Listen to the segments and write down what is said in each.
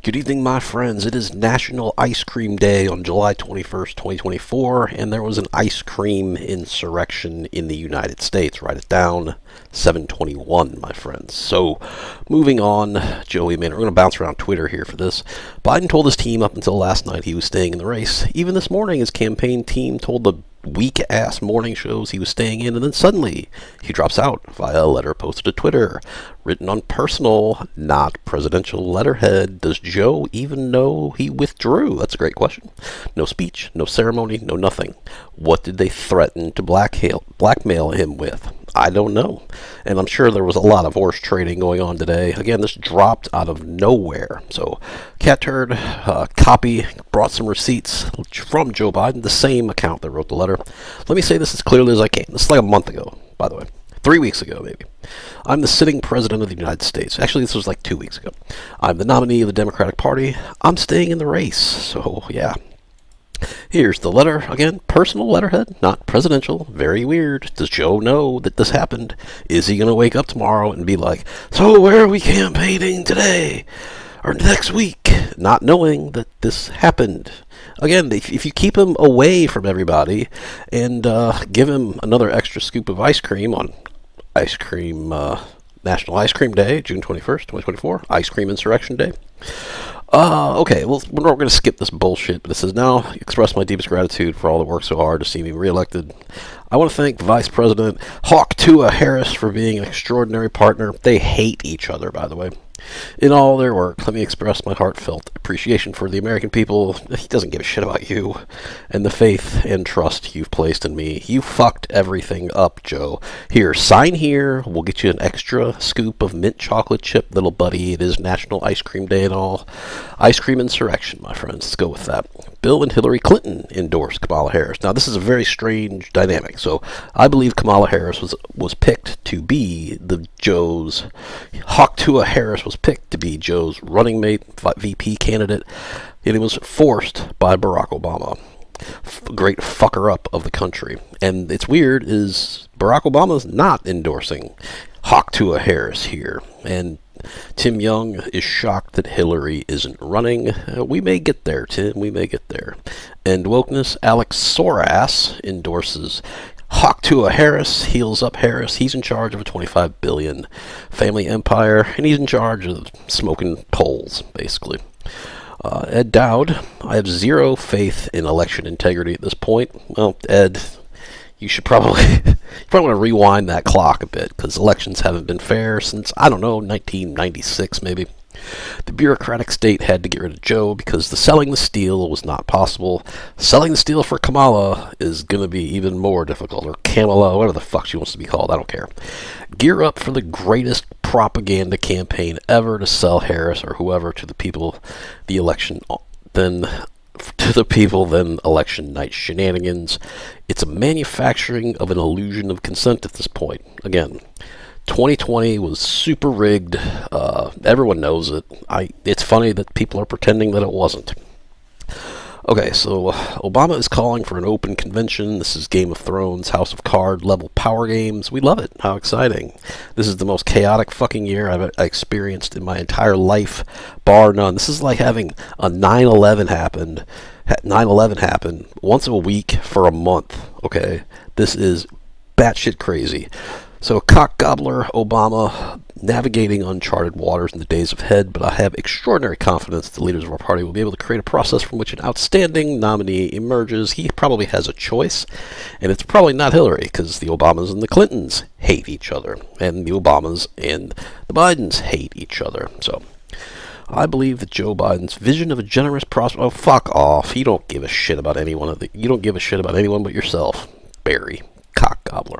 Good evening, my friends. It is National Ice Cream Day on July 21st, 2024, and there was an ice cream insurrection in the United States. Write it down, 721, my friends. So, moving on, Joey, man, we're going to bounce around Twitter here for this. Biden told his team up until last night he was staying in the race. Even this morning, his campaign team told the weak-ass morning shows he was staying in, and then suddenly he drops out via a letter posted to Twitter, written on personal, not presidential letterhead. Does Joe even know he withdrew? That's a great question. No speech, no ceremony, no nothing. What did they threaten to blackmail him with? I don't know. And I'm sure there was a lot of horse trading going on today. Again, this dropped out of nowhere. So, cat turd, copy, brought some receipts from Joe Biden, the same account that wrote the letter. Let me say this as clearly as I can. This is like a month ago, by the way. 3 weeks ago, maybe. I'm the sitting president of the United States. Actually, this was like 2 weeks ago. I'm the nominee of the Democratic Party. I'm staying in the race. So, yeah. Here's the letter. Again, personal letterhead, not presidential. Very weird. Does Joe know that this happened? Is he going to wake up tomorrow and be like, so where are we campaigning today? Or next week? Not knowing that this happened. Again, if you keep him away from everybody and give him another extra scoop of ice cream on National Ice Cream Day, June 21st, 2024, Ice Cream Insurrection Day. Okay, well, we're not going to skip this bullshit, but it says, now express my deepest gratitude for all the work so hard to see me reelected. I want to thank Vice President Hawk Tua Harris for being an extraordinary partner. They hate each other, by the way. In all their work, let me express my heartfelt appreciation for the American people. He doesn't give a shit about you and the faith and trust you've placed in me. You fucked everything up, Joe. Here, sign here. We'll get you an extra scoop of mint chocolate chip, little buddy. It is National Ice Cream Day and all. Ice cream insurrection, my friends. Let's go with that. Bill and Hillary Clinton endorsed Kamala Harris. Now, this is a very strange dynamic. So, I believe Kamala Harris was picked to be Hawk Tua Harris was picked to be Joe's running mate, VP candidate, and he was forced by Barack Obama. Great fucker up of the country. And it's weird is Barack Obama's not endorsing Hawk Tua Harris here. And Tim Young is shocked that Hillary isn't running. We may get there, Tim. We may get there. And wokeness, Alex Soras endorses Hawk Tua Harris, heals up Harris. He's in charge of a $25 billion family empire, and he's in charge of smoking poles, basically. Ed Dowd, I have zero faith in election integrity at this point. Well, Ed, you should probably want to rewind that clock a bit, because elections haven't been fair since, I don't know, 1996 maybe. The bureaucratic state had to get rid of Joe because the selling the steel was not possible. Selling the steel for Kamala is going to be even more difficult, or Kamala, whatever the fuck she wants to be called, I don't care. Gear up for the greatest propaganda campaign ever to sell Harris or whoever to the people then election night shenanigans. It's a manufacturing of an illusion of consent at this point. Again, 2020 was super rigged. Everyone knows it. It's funny that people are pretending that it wasn't. Okay, so Obama is calling for an open convention. This is Game of Thrones, House of Cards level power games. We love it. How exciting. This is the most chaotic fucking year I've experienced in my entire life, bar none. This is like having a 9/11 happen once a week for a month. Okay, this is batshit crazy. So, cock gobbler Obama navigating uncharted waters in the days ahead, but I have extraordinary confidence the leaders of our party will be able to create a process from which an outstanding nominee emerges. He probably has a choice, and it's probably not Hillary, because the Obamas and the Clintons hate each other, and the Obamas and the Bidens hate each other. So, I believe that Joe Biden's vision of a generous process. Oh, fuck off! You don't give a shit about anyone. You don't give a shit about anyone but yourself, Barry. Cock gobbler.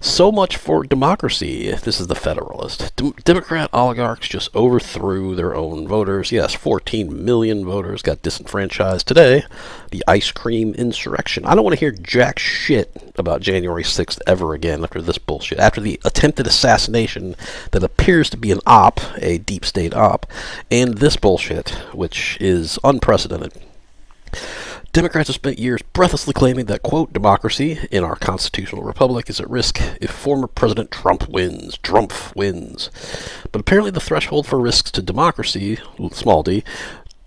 So much for democracy. This is the Federalist. Democrat oligarchs just overthrew their own voters. Yes, 14 million voters got disenfranchised today. The ice cream insurrection. I don't want to hear jack shit about January 6th ever again after this bullshit. After the attempted assassination that appears to be an op, a deep state op, and this bullshit, which is unprecedented. Democrats have spent years breathlessly claiming that, quote, democracy in our constitutional republic is at risk if former President Trump wins. Trumpf wins. But apparently the threshold for risks to democracy, small d,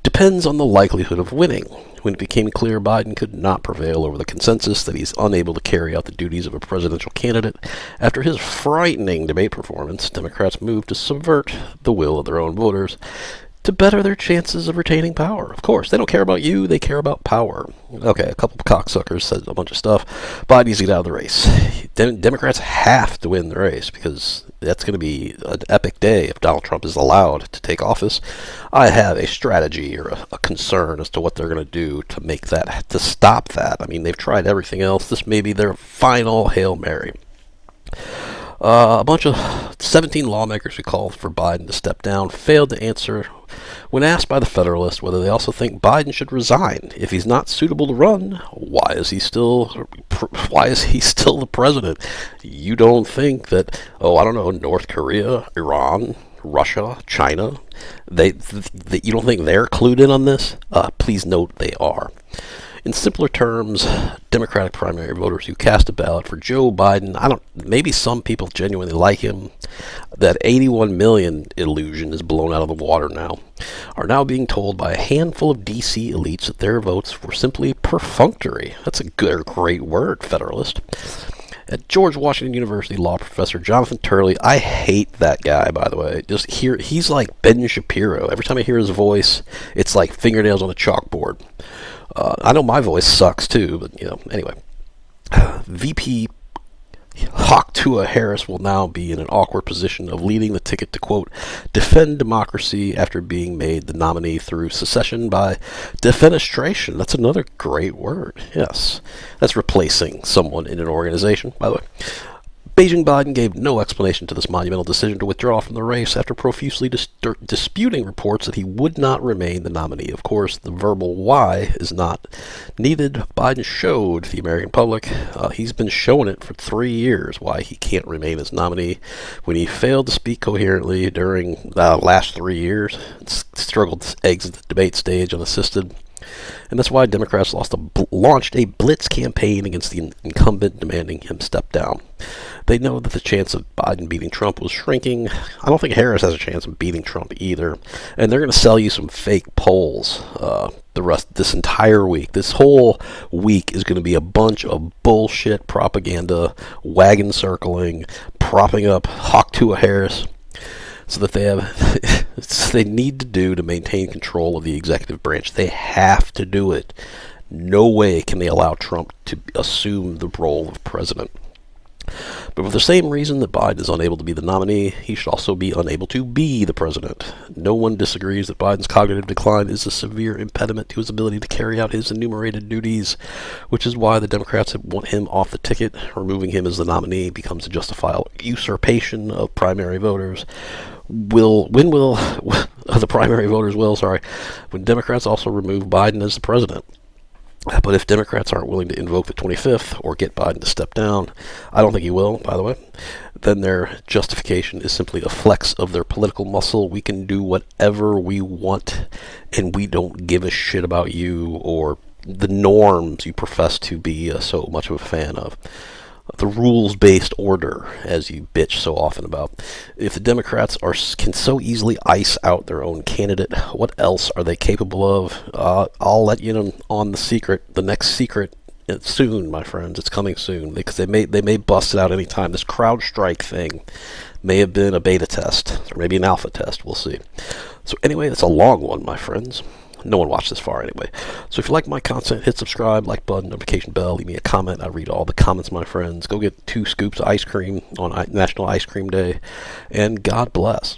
depends on the likelihood of winning. When it became clear Biden could not prevail over the consensus that he's unable to carry out the duties of a presidential candidate, after his frightening debate performance, Democrats moved to subvert the will of their own voters to better their chances of retaining power. Of course, they don't care about you, they care about power. Okay, a couple of cocksuckers said a bunch of stuff. Biden needs to get out of the race. Democrats have to win the race, because that's going to be an epic day if Donald Trump is allowed to take office. I have a strategy or a concern as to what they're going to do to make that, to stop that. I mean, they've tried everything else. This may be their final Hail Mary. A bunch of 17 lawmakers who called for Biden to step down failed to answer when asked by the Federalist whether they also think Biden should resign. If he's not suitable to run, why is he still the president? You don't think that, I don't know, North Korea, Iran, Russia, China, you don't think they're clued in on this? Please note they are. In simpler terms, Democratic primary voters who cast a ballot for Joe Biden, maybe some people genuinely like him, that 81 million illusion is blown out of the water now, are now being told by a handful of DC elites that their votes were simply perfunctory. That's a great word, Federalist. At George Washington University law professor Jonathan Turley, I hate that guy, by the way. He's like Ben Shapiro. Every time I hear his voice, it's like fingernails on a chalkboard. I know my voice sucks too, but anyway. VP Hocktua Harris will now be in an awkward position of leading the ticket to, quote, defend democracy after being made the nominee through secession by defenestration. That's another great word, yes. That's replacing someone in an organization, by the way. Beijing Biden gave no explanation to this monumental decision to withdraw from the race after profusely disputing reports that he would not remain the nominee. Of course, the verbal why is not needed. Biden showed the American public, he's been showing it for 3 years, why he can't remain as nominee. When he failed to speak coherently during the last 3 years, struggled to exit the debate stage unassisted. And that's why Democrats launched a blitz campaign against the incumbent, demanding him step down. They know that the chance of Biden beating Trump was shrinking. I don't think Harris has a chance of beating Trump either. And they're going to sell you some fake polls this entire week. This whole week is going to be a bunch of bullshit propaganda, wagon circling, propping up Hocktua Harris, so that they need to do to maintain control of the executive branch. They have to do it. No way can they allow Trump to assume the role of president. But for the same reason that Biden is unable to be the nominee, he should also be unable to be the president. No one disagrees that Biden's cognitive decline is a severe impediment to his ability to carry out his enumerated duties, which is why the Democrats want him off the ticket. Removing him as the nominee becomes a justifiable usurpation of primary voters. When Democrats also remove Biden as the president. But if Democrats aren't willing to invoke the 25th or get Biden to step down, I don't think he will, by the way, then their justification is simply a flex of their political muscle. We can do whatever we want, and we don't give a shit about you or the norms you profess to be so much of a fan of. The rules-based order, as you bitch so often about. If the Democrats can so easily ice out their own candidate, what else are they capable of? I'll let you know on the next secret soon, my friends. It's coming soon, because they may bust it out any time. This CrowdStrike thing may have been a beta test, or maybe an alpha test. We'll see. So anyway, it's a long one, my friends. No one watched this far anyway. So if you like my content, hit subscribe, like button, notification bell, leave me a comment. I read all the comments, my friends. Go get 2 scoops of ice cream on National Ice Cream Day. And God bless.